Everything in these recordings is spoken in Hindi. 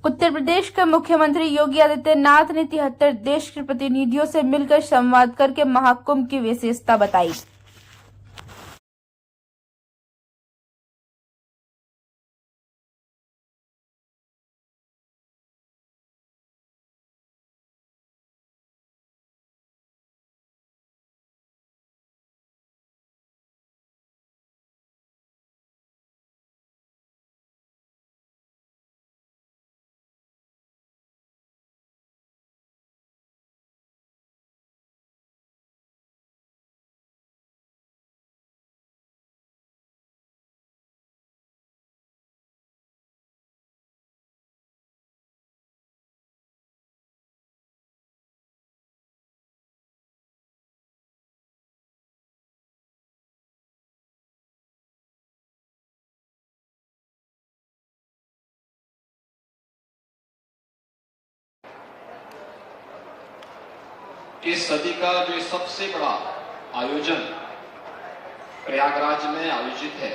उत्तर प्रदेश के मुख्यमंत्री योगी आदित्यनाथ ने 73 देश के प्रतिनिधियों से मिलकर संवाद करके महाकुंभ की विशेषता बताई। इस सदी का जो सबसे बड़ा आयोजन प्रयागराज में आयोजित है,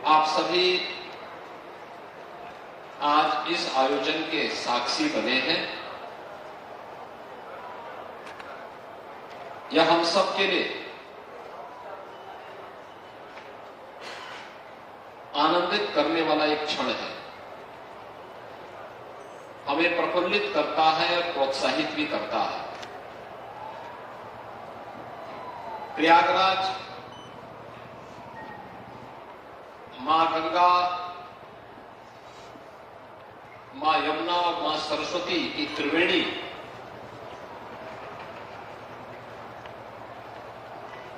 आप सभी आज इस आयोजन के साक्षी बने हैं। यह हम सब के लिए आनंदित करने वाला एक क्षण है, हमें प्रफुल्लित करता है और प्रोत्साहित भी करता है। प्रयागराज मां गंगा, मां यमुना और मां सरस्वती की त्रिवेणी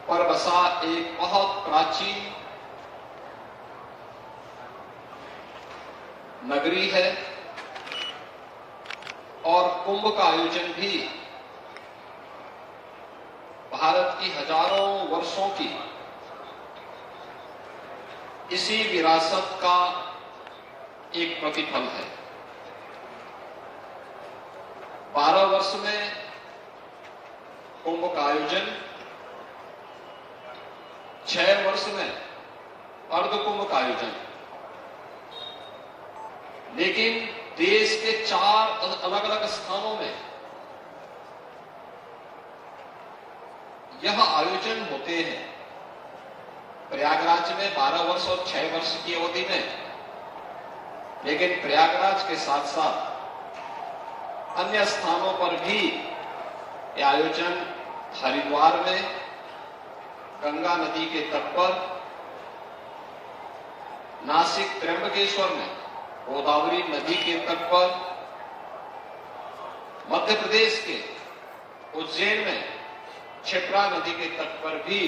पर बसा एक बहुत प्राचीन नगरी है और कुंभ का आयोजन भी भारत की हजारों वर्षों की इसी विरासत का एक प्रतिफल है। 12 वर्ष में कुंभ का आयोजन, 6 वर्ष में अर्ध कुंभ का आयोजन, लेकिन देश के 4 अलग अलग स्थानों में यह आयोजन होते हैं। प्रयागराज में 12 वर्ष और 6 वर्ष की अवधि में, लेकिन प्रयागराज के साथ साथ अन्य स्थानों पर भी यह आयोजन हरिद्वार में, गंगा नदी के तट पर, नासिक त्र्यंबकेश्वर में, गोदावरी नदी के तट पर, मध्य प्रदेश के उज्जैन में क्षिप्रा नदी के तट पर भी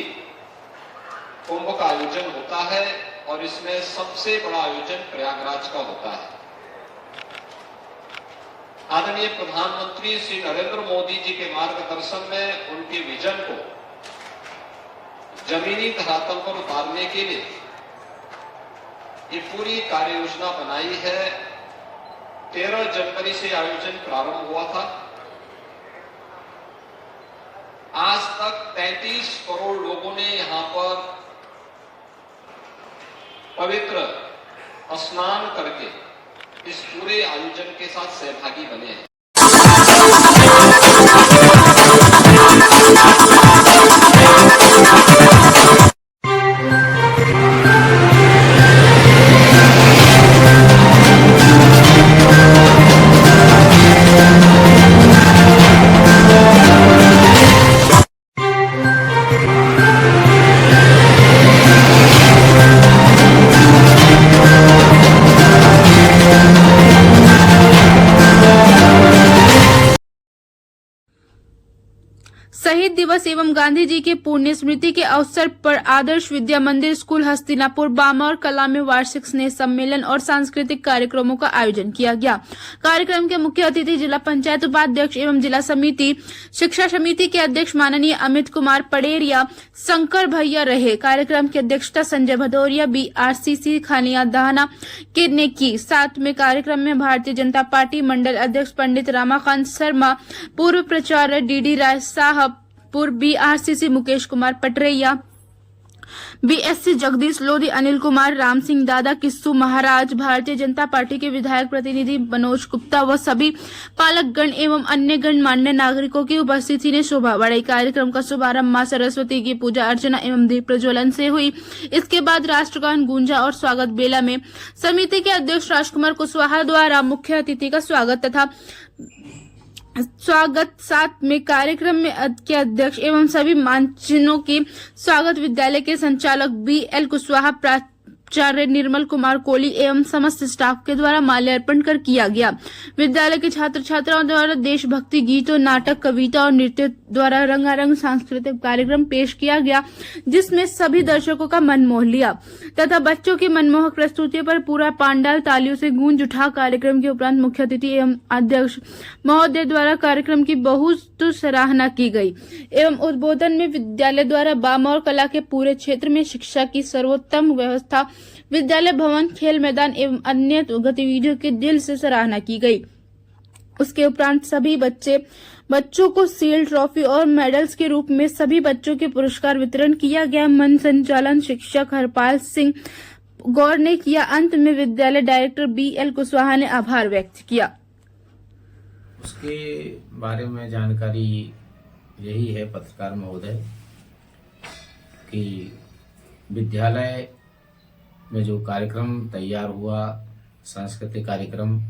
कुंभ का आयोजन होता है और इसमें सबसे बड़ा आयोजन प्रयागराज का होता है। आदरणीय प्रधानमंत्री श्री नरेंद्र मोदी जी के मार्गदर्शन में उनके विजन को जमीनी धरातल पर उतारने के लिए ये पूरी कार्य योजना बनाई है। 13 जनवरी से आयोजन प्रारंभ हुआ था। आज तक 33 करोड़ लोगों ने यहां पर पवित्र स्नान करके इस पूरे आयोजन के साथ सहभागी बने हैं। शहीद दिवस एवं गांधी जी के पुण्य स्मृति के अवसर पर आदर्श विद्या मंदिर स्कूल हस्तिनापुर बामा और कला में वार्षिक स्नेह सम्मेलन और सांस्कृतिक कार्यक्रमों का आयोजन किया गया। कार्यक्रम के मुख्य अतिथि जिला पंचायत उपाध्यक्ष एवं जिला समिति शिक्षा समिति के अध्यक्ष माननीय अमित कुमार पडेरिया शंकर भैया रहे। कार्यक्रम की अध्यक्षता संजय भदौरिया BRCC खानिया दहाना ने की। साथ में कार्यक्रम में भारतीय जनता पार्टी मंडल अध्यक्ष पंडित रामाकांत शर्मा, पूर्व प्राचार्य DD राय साहब, पूर्व BRCC मुकेश कुमार पटरैया, बीएससी जगदीश लोधी, अनिल कुमार, राम सिंह दादा, किस्सू महाराज, भारतीय जनता पार्टी के विधायक प्रतिनिधि मनोज गुप्ता व सभी पालकगण एवं अन्य गणमान्य नागरिकों की उपस्थिति ने शोभा बढ़ाई। कार्यक्रम का शुभारंभ मां सरस्वती की पूजा अर्चना एवं दीप प्रज्वलन से हुई। इसके बाद राष्ट्रगान गूंजा और स्वागत बेला में समिति के अध्यक्ष राजकुमार कुशवाहा द्वारा मुख्य अतिथि का स्वागत तथा साथ में कार्यक्रम में के अध्यक्ष एवं सभी मानचिन्हों के स्वागत विद्यालय के संचालक BL कुशवाहा, प्राचार्य निर्मल कुमार कोहली एवं समस्त स्टाफ के द्वारा माल्यार्पण कर किया गया। विद्यालय के छात्र छात्राओं द्वारा देशभक्ति गीतों, नाटक, कविता और नृत्य द्वारा रंगारंग सांस्कृतिक कार्यक्रम पेश किया गया, जिसमें सभी दर्शकों का मन मोह लिया तथा बच्चों की मनमोहक प्रस्तुतियों पर पूरा पांडाल तालियों से गूंज उठा। कार्यक्रम के उपरांत मुख्य अतिथि एवं अध्यक्ष महोदय द्वारा कार्यक्रम की बहुत सराहना की गई एवं उद्बोधन में विद्यालय द्वारा बामौर कला के पूरे क्षेत्र में शिक्षा की सर्वोत्तम व्यवस्था, विद्यालय भवन, खेल मैदान एवं अन्य गतिविधियों की दिल से सराहना की गई। उसके उपरांत सभी बच्चों को सील, ट्रॉफी और मेडल्स के रूप में सभी बच्चों के पुरस्कार वितरण किया गया। मंच संचालन शिक्षक हरपाल सिंह गौर ने किया। अंत में विद्यालय डायरेक्टर BL कुशवाहा ने आभार व्यक्त किया। उसके बारे में जानकारी यही है पत्रकार महोदय कि विद्यालय में जो कार्यक्रम तैयार हुआ, सांस्कृतिक कार्यक्रम,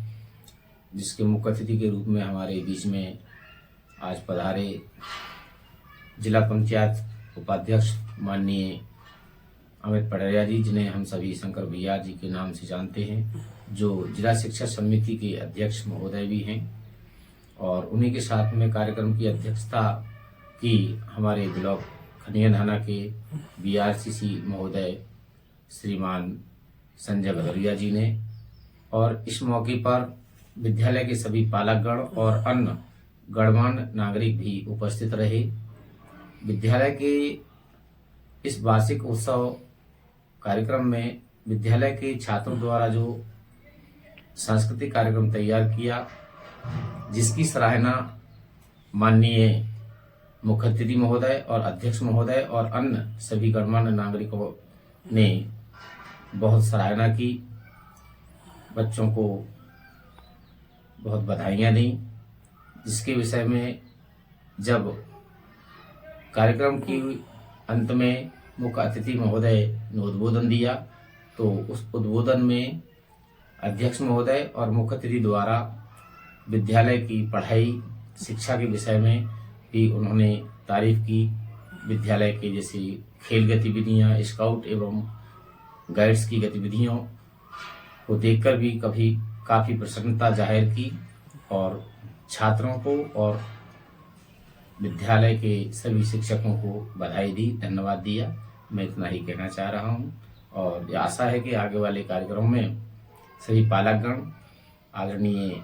जिसके मुख्य अतिथि के रूप में हमारे बीच में आज पधारे जिला पंचायत उपाध्यक्ष माननीय अमित पटरिया जी, जिन्हें हम सभी शंकर भैया जी के नाम से जानते हैं, जो जिला शिक्षा समिति के अध्यक्ष महोदय भी हैं, और उन्हीं के साथ में कार्यक्रम की अध्यक्षता की हमारे ब्लॉक खनिया थाना के BRCC महोदय श्रीमान संजय भदौरिया जी ने। और इस मौके पर विद्यालय के सभी पालकगण और अन्य गणमान्य नागरिक भी उपस्थित रहे। विद्यालय के इस वार्षिक उत्सव कार्यक्रम में विद्यालय के छात्रों द्वारा जो सांस्कृतिक कार्यक्रम तैयार किया, जिसकी सराहना माननीय मुख्य अतिथि महोदय और अध्यक्ष महोदय और अन्य सभी गणमान्य नागरिकों ने बहुत सराहना की। बच्चों को बहुत बधाइयाँ दी, जिसके विषय में जब कार्यक्रम की अंत में मुख्य अतिथि महोदय ने उद्बोधन दिया, तो उस उद्बोधन में अध्यक्ष महोदय और मुख्य अतिथि द्वारा विद्यालय की पढ़ाई शिक्षा के विषय में भी उन्होंने तारीफ की। विद्यालय के जैसे खेल गतिविधियां, स्काउट एवं गाइड्स की गतिविधियों को देखकर भी काफ़ी प्रसन्नता जाहिर की और छात्रों को और विद्यालय के सभी शिक्षकों को बधाई दी, धन्यवाद दिया। मैं इतना ही कहना चाह रहा हूं और आशा है कि आगे वाले कार्यक्रम में सभी पालकगण, आदरणीय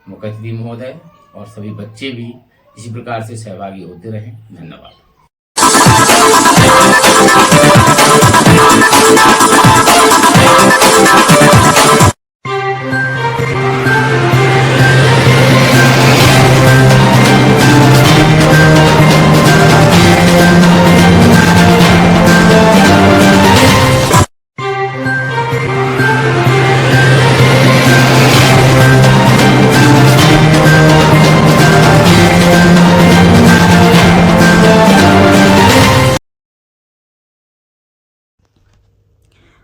मुख्य अतिथि महोदय और सभी बच्चे भी इसी प्रकार से सहभागी होते रहें। धन्यवाद।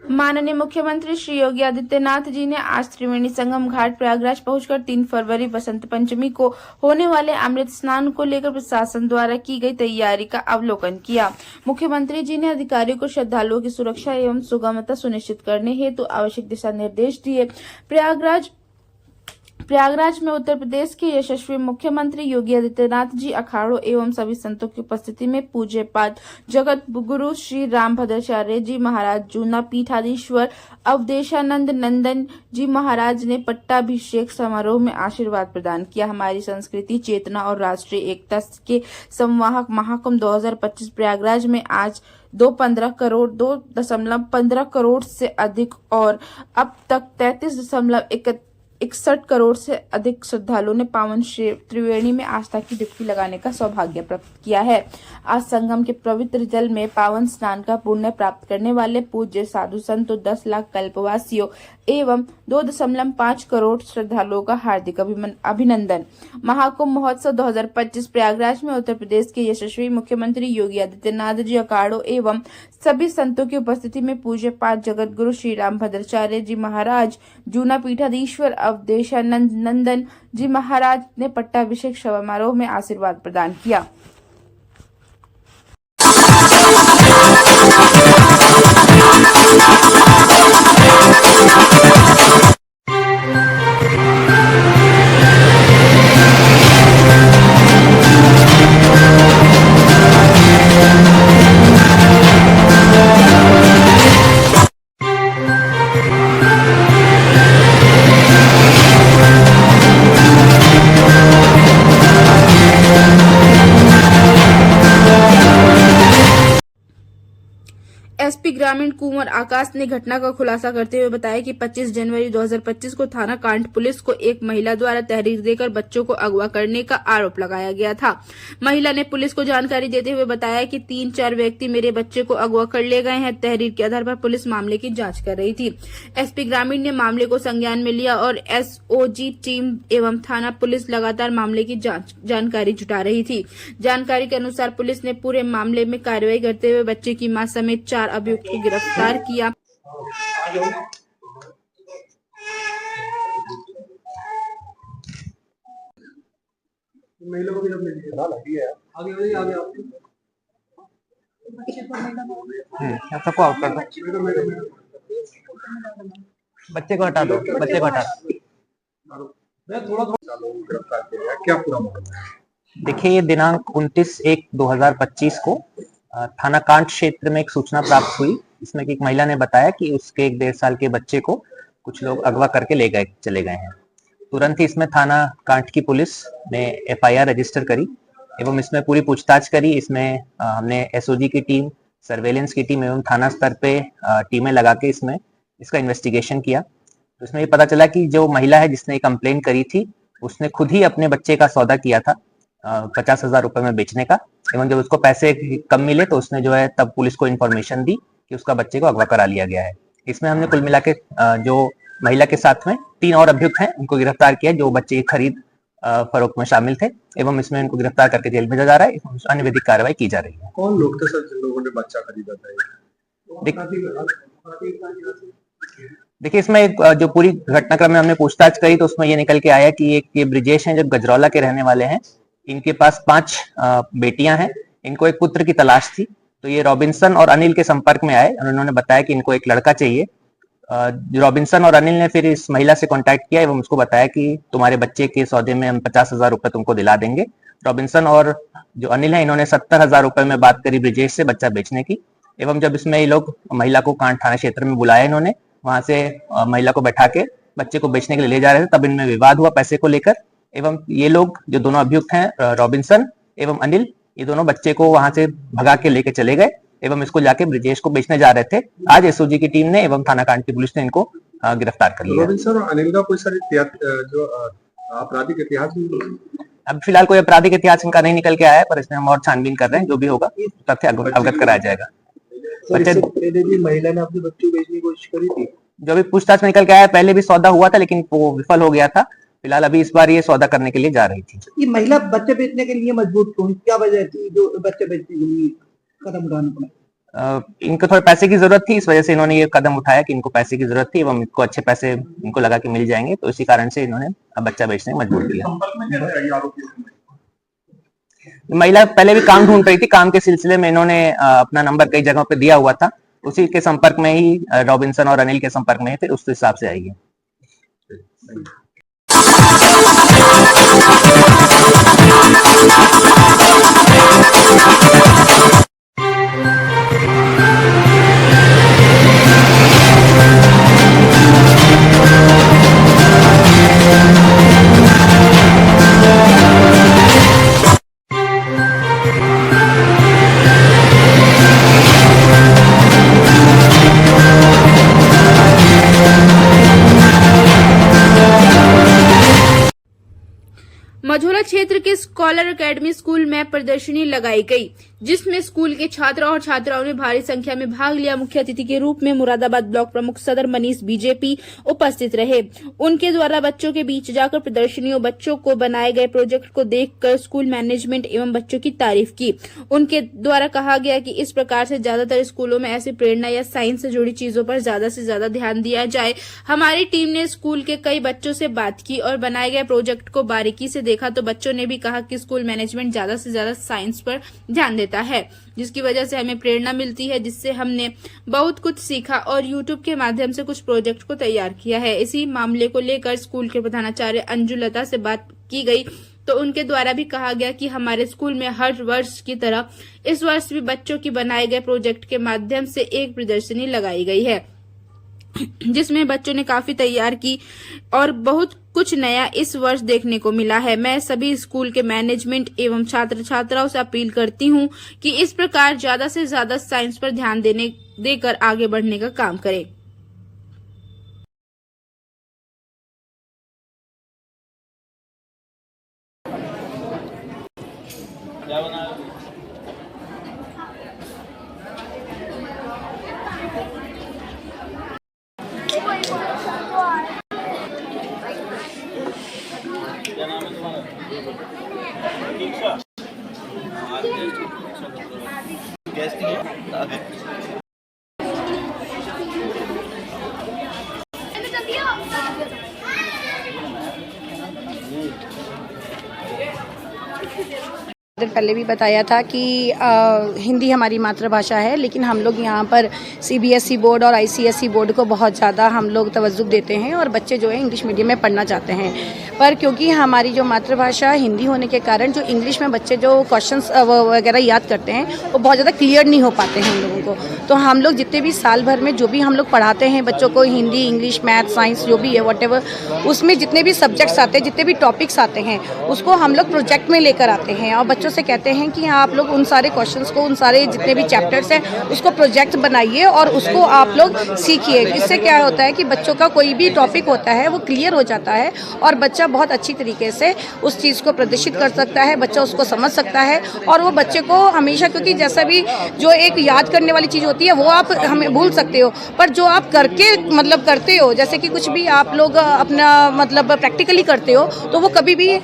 माननीय मुख्यमंत्री श्री योगी आदित्यनाथ जी ने आज त्रिवेणी संगम घाट प्रयागराज पहुंचकर 3 फरवरी वसंत पंचमी को होने वाले अमृत स्नान को लेकर प्रशासन द्वारा की गई तैयारी का अवलोकन किया। मुख्यमंत्री जी ने अधिकारियों को श्रद्धालुओं की सुरक्षा एवं सुगमता सुनिश्चित करने हेतु आवश्यक दिशा निर्देश दिए। प्रयागराज में उत्तर प्रदेश के यशस्वी मुख्यमंत्री योगी आदित्यनाथ जी अखाड़ों एवं सभी संतों की उपस्थिति में पूज्य पाद जगत गुरु श्री रामभद्राचार्य जी महाराज जूना पीठाधीश्वर अवधेशानंद नंदन जी महाराज ने पट्टाभिषेक समारोह में आशीर्वाद प्रदान किया। हमारी संस्कृति, चेतना और राष्ट्रीय एकता के संवाहक महाकुंभ 2025 प्रयागराज में आज 2.15 करोड़ से अधिक और अब तक 33.31 61 करोड़ से अधिक श्रद्धालुओं ने पावन श्री त्रिवेणी में आस्था की डुबकी लगाने का सौभाग्य प्राप्त किया है। आज संगम के पवित्र जल में पावन स्नान का पुण्य प्राप्त करने वाले पूज्य साधु संतों, 10 लाख कल्पवासियों एवं 2.5 करोड़ श्रद्धालुओं का हार्दिक अभिनंदन। महाकुंभ महोत्सव 2025 प्रयागराज में उत्तर प्रदेश के यशस्वी मुख्यमंत्री योगी आदित्यनाथ जी, अखाड़ों एवं सभी संतों की उपस्थिति में पूज्य 5 जगत गुरु श्री राम भद्राचार्य जी महाराज, जूना पीठाधीश्वर अवधेशानंद नंदन जी महाराज ने पट्टाभिषेक समारोह में आशीर्वाद प्रदान किया। एसपी ग्रामीण कुंवर आकाश ने घटना का खुलासा करते हुए बताया कि 25 जनवरी 2025 को थाना कांट पुलिस को एक महिला द्वारा तहरीर देकर बच्चों को अगवा करने का आरोप लगाया गया था। महिला ने पुलिस को जानकारी देते हुए बताया कि 3-4 व्यक्ति मेरे बच्चे को अगवा कर ले गए हैं। तहरीर के आधार पर पुलिस मामले की जांच कर रही थी। एसपी ग्रामीण ने मामले को संज्ञान में लिया और एसओजी टीम एवं थाना पुलिस लगातार मामले की जानकारी जुटा रही थी। जानकारी के अनुसार पुलिस ने पूरे मामले में कार्रवाई करते हुए बच्चे की मां समेत 4 अभियुक्त को गिरफ्तार किया। सबको आउट कर दो, बच्चे को हटा दो, बच्चे को हटा दो। क्या पूरा मामला है? देखिए, ये दिनांक 29/1/2025 को थाना कांट क्षेत्र में एक सूचना प्राप्त हुई। इसमें कि एक महिला ने बताया कि उसके 1.5 साल के बच्चे को कुछ लोग अगवा करके चले गए हैं। तुरंत ही इसमें थाना कांट की पुलिस ने FIR रजिस्टर करी एवं इसमें पूरी पूछताछ करी। इसमें हमने SOG की टीम, सर्वेलेंस की टीम एवं थाना स्तर पे टीमें लगा के इसका इन्वेस्टिगेशन किया। तो इसमें ये पता चला कि जो महिला है जिसने कंप्लेन करी थी, उसने खुद ही अपने बच्चे का सौदा किया था 50,000 रुपए में बेचने का, एवं जब उसको पैसे कम मिले तो उसने जो है तब पुलिस को इन्फॉर्मेशन दी कि उसका बच्चे को अगवा करा लिया गया है। इसमें हमने कुल मिला के जो महिला के साथ में 3 और अभियुक्त हैं उनको गिरफ्तार किया जो बच्चे की खरीद फरोख्त में शामिल थे, एवं इसमें इनको गिरफ्तार करके जेल भेजा जा रहा है। अन्य विधिक कार्रवाई की जा रही है। कौन लोग थे सर जिन लोगों ने बच्चा खरीदा था? देखिए, इसमें जो पूरी घटनाक्रम में हमने पूछताछ करी तो उसमें ये निकल के आया कि ये ब्रिजेश हैं जो गजरौला के रहने वाले हैं। इनके पास 5 बेटियां हैं। इनको एक पुत्र की तलाश थी, तो ये रॉबिन्सन और अनिल के संपर्क में आए और उन्होंने बताया कि इनको एक लड़का चाहिए। रॉबिन्सन और अनिल ने फिर इस महिला से कांटेक्ट किया एवं उसको बताया कि तुम्हारे बच्चे के सौदे में हम 50,000 रुपए तुमको दिला देंगे। रॉबिन्सन और जो अनिल है इन्होंने 70,000 रुपए में बात करी ब्रिजेश से बच्चा बेचने की। एवं जब इसमें ये लोग महिला को कांट थाना क्षेत्र में बुलाया, इन्होंने वहां से महिला को बैठा के बच्चे को बेचने के लिए ले जा रहे थे, तब इनमें विवाद हुआ पैसे को लेकर। एवं ये लोग जो दोनों अभियुक्त हैं रॉबिन्सन एवं अनिल, ये दोनों बच्चे को वहां से भगा के लेके चले गए एवं इसको जाके ब्रिजेश को बेचने जा रहे थे। आज SOG की टीम ने एवं थाना कांट की पुलिस ने इनको गिरफ्तार कर लिया। रॉबिन्सन और अनिल का कोई सर जो आपराधिक इतिहास अब फिलहाल कोई आपराधिक इतिहास इनका नहीं निकल के आया है, पर इसमें हम और छानबीन कर रहे हैं। जो भी होगा तथ्य अवगत कराया जाएगा। महिला ने अपने बच्चे को बेचने की कोशिश करी थी। जो भी पूछताछ में निकल के आया, पहले भी सौदा हुआ था लेकिन वो विफल हो गया था। फिलहाल अभी इस बार ये सौदा करने के लिए जा रही थी। ये महिला बच्चे बेचने के लिए मजबूर क्यों? क्या वजह थी जो बच्चे बेचने के लिए कदम उठाना पड़ा? इनको थोड़े पैसे की जरूरत थी, इस वजह से इन्होंने ये कदम उठाया कि इनको पैसे की जरूरत थी एवं इनको अच्छे पैसे इनको लगा कि मिल जाएंगे, तो इसी कारण से इन्होंने बच्चा बेचने में मजबूर किया। महिला पहले भी काम ढूंढ रही थी। काम के सिलसिले में इन्होंने अपना नंबर कई जगहों पे दिया हुआ था, उसी के संपर्क में ही रॉबिन्सन और अनिल के संपर्क में ही, फिर उस हिसाब से आएगी। क्षेत्र के स्कॉलर एकेडमी स्कूल में प्रदर्शनी लगाई गई, जिसमें स्कूल के छात्र और छात्राओं ने भारी संख्या में भाग लिया। मुख्य अतिथि के रूप में मुरादाबाद ब्लॉक प्रमुख सदर मनीष बीजेपी उपस्थित रहे। उनके द्वारा बच्चों के बीच जाकर प्रदर्शनियों, बच्चों को बनाए गए प्रोजेक्ट को देखकर स्कूल मैनेजमेंट एवं बच्चों की तारीफ की। उनके द्वारा कहा गया कि इस प्रकार से ज्यादातर स्कूलों में ऐसी प्रेरणा या साइंस से जुड़ी चीजों पर ज्यादा से ज्यादा ध्यान दिया जाए। हमारी टीम ने स्कूल के कई बच्चों से बात की और बनाए गए प्रोजेक्ट को बारीकी से देखा, तो बच्चों ने भी कहा कि स्कूल मैनेजमेंट ज्यादा से ज्यादा साइंस पर ध्यान देता है, जिसकी वजह से हमें प्रेरणा मिलती है, जिससे हमने बहुत कुछ सीखा और यूट्यूब के माध्यम से कुछ प्रोजेक्ट को तैयार किया है। इसी मामले को लेकर स्कूल के प्रधानाचार्य अंजू लता से बात की गई, तो उनके द्वारा भी कहा गया कि हमारे स्कूल में हर वर्ष की तरह इस वर्ष भी बच्चों की बनाए गए प्रोजेक्ट के माध्यम से एक प्रदर्शनी लगाई गई है, जिसमें बच्चों ने काफी तैयार की और बहुत कुछ नया इस वर्ष देखने को मिला है। मैं सभी स्कूल के मैनेजमेंट एवं छात्र छात्राओं से अपील करती हूं कि इस प्रकार ज्यादा से ज्यादा साइंस पर ध्यान देकर आगे बढ़ने का काम करें। पहले भी बताया था कि हिंदी हमारी मातृभाषा है, लेकिन हम लोग यहाँ पर सीबीएसई बोर्ड और आईसीएसई बोर्ड को बहुत ज़्यादा हम लोग तवज्जो देते हैं और बच्चे जो है इंग्लिश मीडियम में पढ़ना चाहते हैं। पर क्योंकि हमारी जो मातृभाषा हिंदी होने के कारण जो इंग्लिश में बच्चे जो क्वेश्चंस वगैरह याद करते हैं वो बहुत ज़्यादा क्लियर नहीं हो पाते हैं हम लोगों को। तो हम लोग जितने भी साल भर में जो भी हम लोग पढ़ाते हैं बच्चों को, हिंदी, इंग्लिश, मैथ, साइंस जो भी है व्हाटएवर, उसमें जितने भी सब्जेक्ट्स आते हैं, जितने भी टॉपिक्स आते हैं, उसको हम लोग प्रोजेक्ट में लेकर आते हैं और बच्चों से कहते हैं कि आप लोग उन सारे क्वेश्चंस को, उन सारे जितने भी चैप्टर्स हैं उसको प्रोजेक्ट बनाइए और उसको आप लोग सीखिए। इससे क्या होता है कि बच्चों का कोई भी टॉपिक होता है वो क्लियर हो जाता है और बच्चा बहुत अच्छी तरीके से उस चीज़ को प्रदर्शित कर सकता है, बच्चा उसको समझ सकता है। और वो बच्चे को हमेशा, क्योंकि जैसा भी जो एक याद करने वाली चीज़ होती है वो आप हमें भूल सकते हो, पर जो आप करके मतलब करते हो, जैसे कि कुछ भी आप लोग अपना मतलब प्रैक्टिकली करते हो, तो वो कभी भी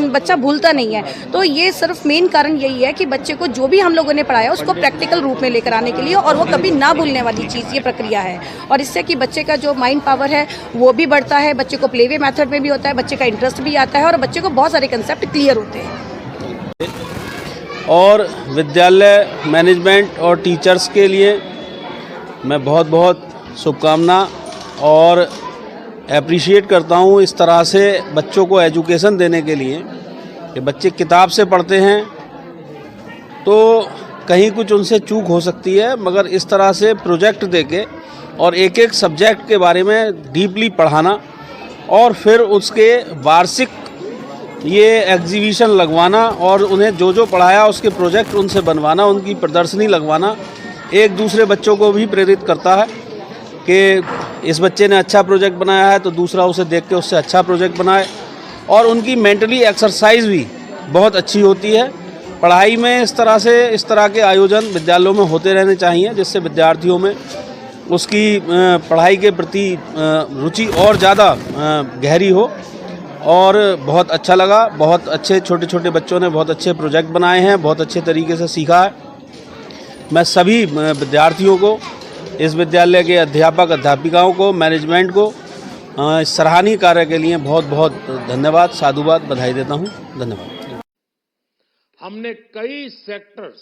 बच्चा भूलता नहीं है। तो ये सिर्फ मेन कारण यही है कि बच्चे को जो भी हम लोगों ने पढ़ाया उसको प्रैक्टिकल रूप में लेकर आने के लिए, और वो कभी ना भूलने वाली चीज़ ये प्रक्रिया है। और इससे कि बच्चे का जो माइंड पावर है वो भी बढ़ता है, बच्चे को प्लेवे मेथड में भी होता है, बच्चे का इंटरेस्ट भी आता है और बच्चे को बहुत सारे कंसेप्ट क्लियर होते हैं। और विद्यालय मैनेजमेंट और टीचर्स के लिए मैं बहुत बहुत शुभकामना और एप्रिशिएट करता हूँ इस तरह से बच्चों को एजुकेशन देने के लिए कि बच्चे किताब से पढ़ते हैं तो कहीं कुछ उनसे चूक हो सकती है, मगर इस तरह से प्रोजेक्ट देके और एक एक सब्जेक्ट के बारे में डीपली पढ़ाना और फिर उसके वार्षिक ये एग्जीबिशन लगवाना और उन्हें जो जो पढ़ाया उसके प्रोजेक्ट उनसे बनवाना, उनकी प्रदर्शनी लगवाना एक दूसरे बच्चों को भी प्रेरित करता है कि इस बच्चे ने अच्छा प्रोजेक्ट बनाया है तो दूसरा उसे देख के उससे अच्छा प्रोजेक्ट बनाए। और उनकी मेंटली एक्सरसाइज भी बहुत अच्छी होती है। पढ़ाई में इस तरह के आयोजन विद्यालयों में होते रहने चाहिए, जिससे विद्यार्थियों में उसकी पढ़ाई के प्रति रुचि और ज़्यादा गहरी हो। और बहुत अच्छा लगा, बहुत अच्छे छोटे छोटे बच्चों ने बहुत अच्छे प्रोजेक्ट बनाए हैं, बहुत अच्छे तरीके से सीखा है। मैं सभी विद्यार्थियों को, इस विद्यालय के अध्यापक अध्यापिकाओं को, मैनेजमेंट को इस सराहनीय कार्य के लिए बहुत बहुत धन्यवाद, साधुवाद, बधाई देता हूँ। धन्यवाद। हमने कई सेक्टर्स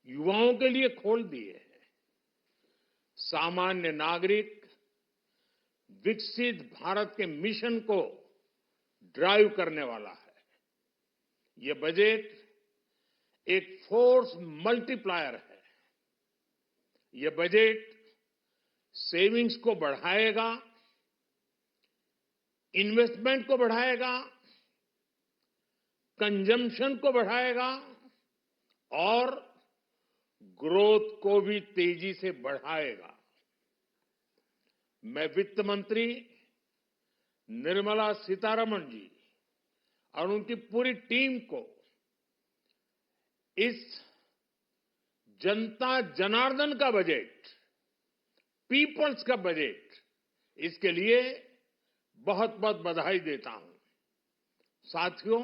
युवाओं के लिए खोल दिए हैं। सामान्य नागरिक विकसित भारत के मिशन को ड्राइव करने वाला है। ये बजट एक फोर्स मल्टीप्लायर है। ये बजट सेविंग्स को बढ़ाएगा, इन्वेस्टमेंट को बढ़ाएगा, कंजम्पशन को बढ़ाएगा और ग्रोथ को भी तेजी से बढ़ाएगा। मैं वित्त मंत्री निर्मला सीतारमण जी और उनकी पूरी टीम को इस जनता जनार्दन का बजट, पीपल्स का बजट, इसके लिए बहुत बहुत बधाई देता हूं। साथियों,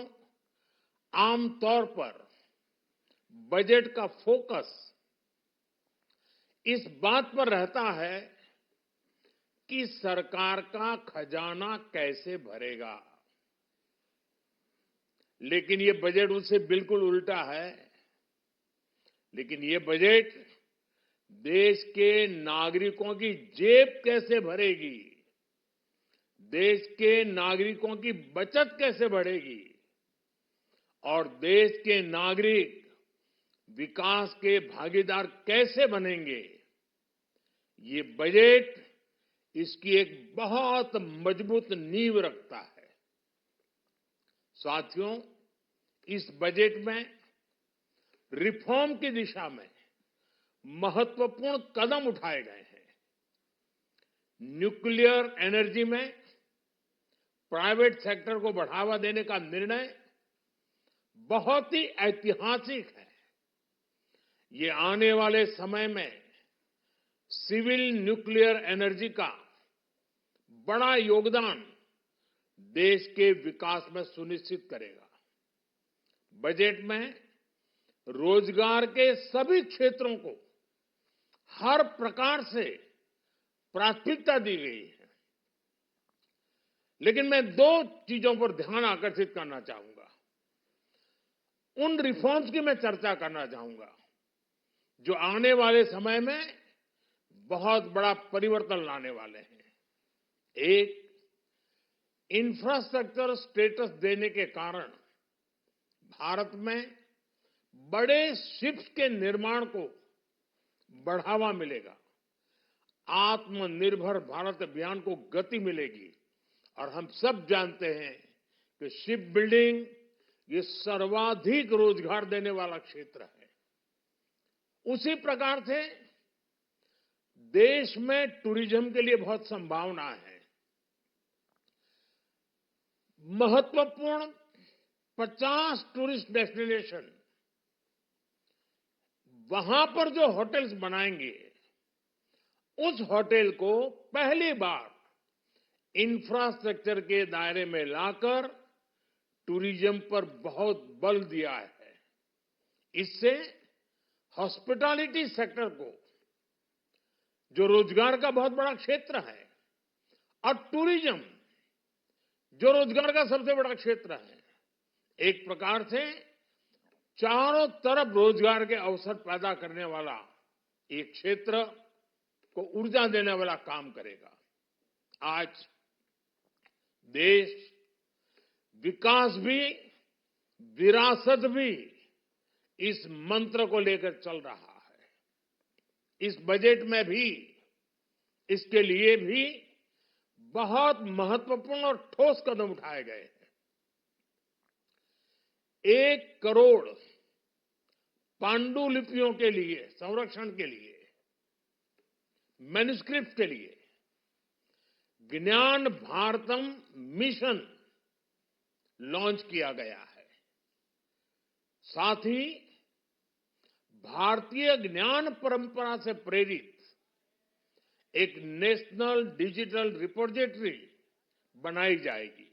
आमतौर पर बजट का फोकस इस बात पर रहता है कि सरकार का खजाना कैसे भरेगा, लेकिन ये बजट उससे बिल्कुल उल्टा है। लेकिन ये बजट देश के नागरिकों की जेब कैसे भरेगी, देश के नागरिकों की बचत कैसे बढ़ेगी और देश के नागरिक विकास के भागीदार कैसे बनेंगे, ये बजट इसकी एक बहुत मजबूत नींव रखता है। साथियों, इस बजट में रिफॉर्म की दिशा में महत्वपूर्ण कदम उठाए गए हैं। न्यूक्लियर एनर्जी में प्राइवेट सेक्टर को बढ़ावा देने का निर्णय बहुत ही ऐतिहासिक है। ये आने वाले समय में सिविल न्यूक्लियर एनर्जी का बड़ा योगदान देश के विकास में सुनिश्चित करेगा। बजट में रोजगार के सभी क्षेत्रों को हर प्रकार से प्राथमिकता दी गई है। लेकिन मैं दो चीजों पर ध्यान आकर्षित करना चाहूंगा। उन रिफॉर्म्स की मैं चर्चा करना चाहूंगा जो आने वाले समय में बहुत बड़ा परिवर्तन लाने वाले हैं। एक, इंफ्रास्ट्रक्चर स्टेटस देने के कारण भारत में बड़े शिप्स के निर्माण को बढ़ावा मिलेगा, आत्मनिर्भर भारत अभियान को गति मिलेगी। और हम सब जानते हैं कि शिप बिल्डिंग ये सर्वाधिक रोजगार देने वाला क्षेत्र है। उसी प्रकार से देश में टूरिज्म के लिए बहुत संभावना है। महत्वपूर्ण 50 टूरिस्ट डेस्टिनेशन, वहां पर जो होटल्स बनाएंगे, उस होटल को पहली बार इंफ्रास्ट्रक्चर के दायरे में लाकर टूरिज्म पर बहुत बल दिया है। इससे हॉस्पिटैलिटी सेक्टर को, जो रोजगार का बहुत बड़ा क्षेत्र है, और टूरिज्म जो रोजगार का सबसे बड़ा क्षेत्र है, एक प्रकार से चारों तरफ रोजगार के अवसर पैदा करने वाला एक क्षेत्र को ऊर्जा देने वाला काम करेगा। आज देश विकास भी विरासत भी इस मंत्र को लेकर चल रहा है। इस बजट में भी इसके लिए भी बहुत महत्वपूर्ण और ठोस कदम उठाए गए हैं। 1 करोड़ पांडुलिपियों के लिए संरक्षण के लिए, मैन्युस्क्रिप्ट के लिए ज्ञान भारतम मिशन लॉन्च किया गया है। साथ ही भारतीय ज्ञान परंपरा से प्रेरित एक नेशनल डिजिटल रिपोजिटरी बनाई जाएगी।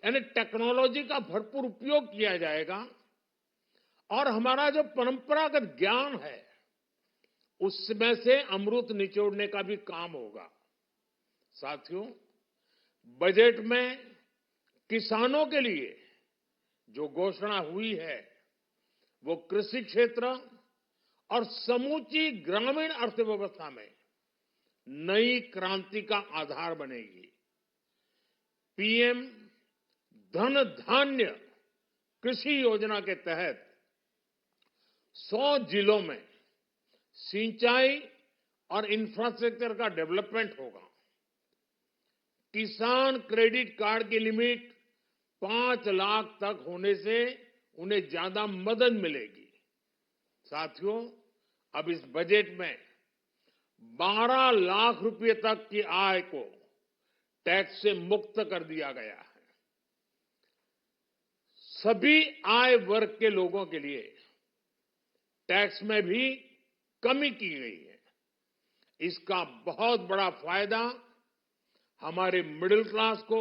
यानी टेक्नोलॉजी का भरपूर उपयोग किया जाएगा और हमारा जो परंपरागत ज्ञान है उसमें से अमृत निचोड़ने का भी काम होगा। साथियों, बजट में किसानों के लिए जो घोषणा हुई है वो कृषि क्षेत्र और समूची ग्रामीण अर्थव्यवस्था में नई क्रांति का आधार बनेगी। पीएम धन धान्य कृषि योजना के तहत 100 जिलों में सिंचाई और इंफ्रास्ट्रक्चर का डेवलपमेंट होगा। किसान क्रेडिट कार्ड की लिमिट 5 लाख तक होने से उन्हें ज्यादा मदद मिलेगी। साथियों, अब इस बजट में 12 लाख रुपए तक की आय को टैक्स से मुक्त कर दिया गया है। सभी आय वर्ग के लोगों के लिए टैक्स में भी कमी की गई है। इसका बहुत बड़ा फायदा हमारे मिडिल क्लास को,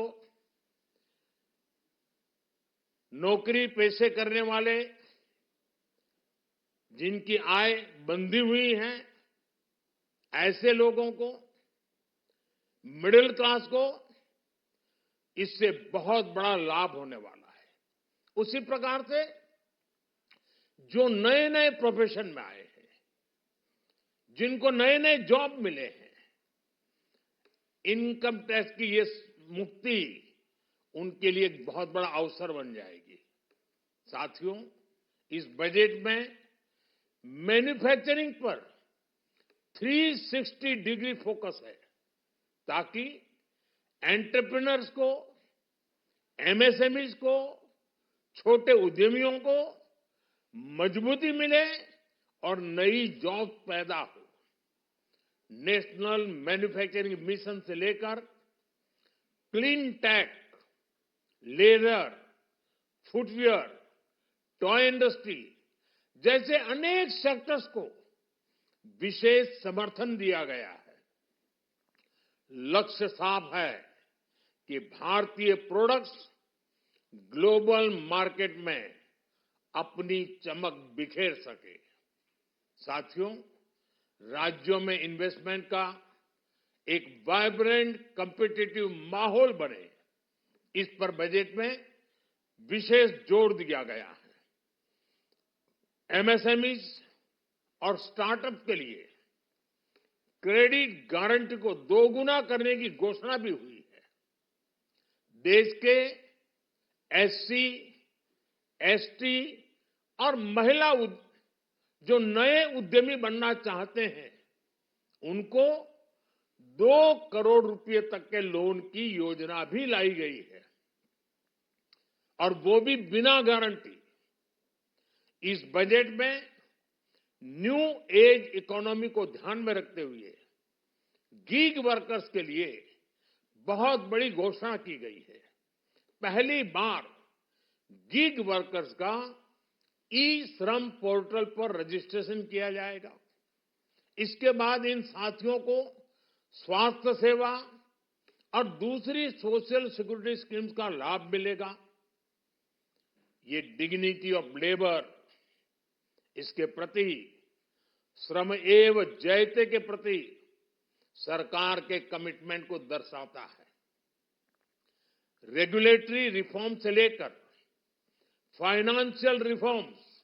नौकरी पेशे करने वाले जिनकी आय बंधी हुई है, ऐसे लोगों को, मिडिल क्लास को इससे बहुत बड़ा लाभ होने वाला है। उसी प्रकार से जो नए नए प्रोफेशन में आए हैं, जिनको नए नए जॉब मिले हैं, इनकम टैक्स की ये मुक्ति उनके लिए एक बहुत बड़ा अवसर बन जाएगी। साथियों, इस बजट में मैन्युफैक्चरिंग पर 360 डिग्री फोकस है, ताकि एंटरप्रेन्योर्स को, एमएसएमईज को, छोटे उद्यमियों को मजबूती मिले और नई जॉब पैदा हो। नेशनल मैन्युफैक्चरिंग मिशन से लेकर clean tech, leather, footwear, toy industry जैसे अनेक सेक्टर्स को विशेष समर्थन दिया गया है। लक्ष्य साफ है कि भारतीय प्रोडक्ट्स ग्लोबल मार्केट में अपनी चमक बिखेर सके। साथियों, राज्यों में इन्वेस्टमेंट का एक वाइब्रेंट कॉम्पिटिटिव माहौल बने, इस पर बजट में विशेष जोर दिया गया है। एमएसएमईज और स्टार्टअप के लिए क्रेडिट गारंटी को दोगुना करने की घोषणा भी हुई है। देश के एससी, एसटी और महिला जो नए उद्यमी बनना चाहते हैं, उनको 2 करोड़ रुपए तक के लोन की योजना भी लाई गई है, और वो भी बिना गारंटी। इस बजट में न्यू एज इकोनॉमी को ध्यान में रखते हुए गीग वर्कर्स के लिए बहुत बड़ी घोषणा की गई है। पहली बार गीग वर्कर्स का ई श्रम पोर्टल पर रजिस्ट्रेशन किया जाएगा। इसके बाद इन साथियों को स्वास्थ्य सेवा और दूसरी सोशल सिक्योरिटी स्कीम्स का लाभ मिलेगा। ये डिग्निटी ऑफ लेबर, इसके प्रति, श्रम एव जयते के प्रति सरकार के कमिटमेंट को दर्शाता है। रेगुलेटरी रिफॉर्म से लेकर फाइनेंशियल रिफॉर्म्स,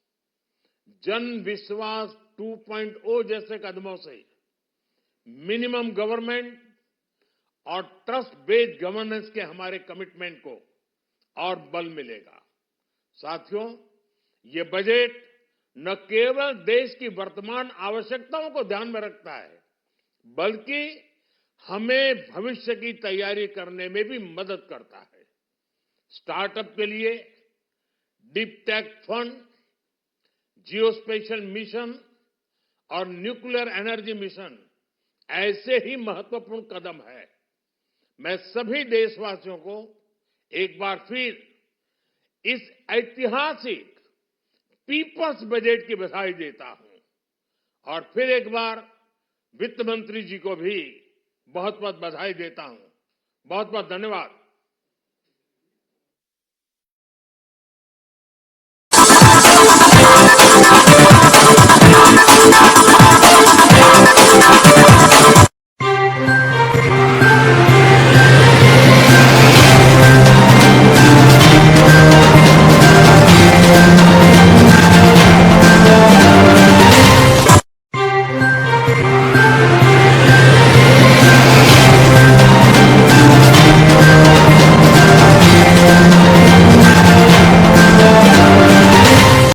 जन विश्वास 2.0 जैसे कदमों से मिनिमम गवर्नमेंट और ट्रस्ट बेस्ड गवर्नेंस के हमारे कमिटमेंट को और बल मिलेगा। साथियों, ये बजट न केवल देश की वर्तमान आवश्यकताओं को ध्यान में रखता है, बल्कि हमें भविष्य की तैयारी करने में भी मदद करता है। स्टार्टअप के लिए deep tech fund, geospatial mission और न्यूक्लियर एनर्जी मिशन ऐसे ही महत्वपूर्ण कदम है। मैं सभी देशवासियों को एक बार फिर इस ऐतिहासिक पीपल्स बजट की बधाई देता हूं, और फिर एक बार वित्त मंत्री जी को भी बहुत बहुत बधाई देता हूं। बहुत बहुत धन्यवाद।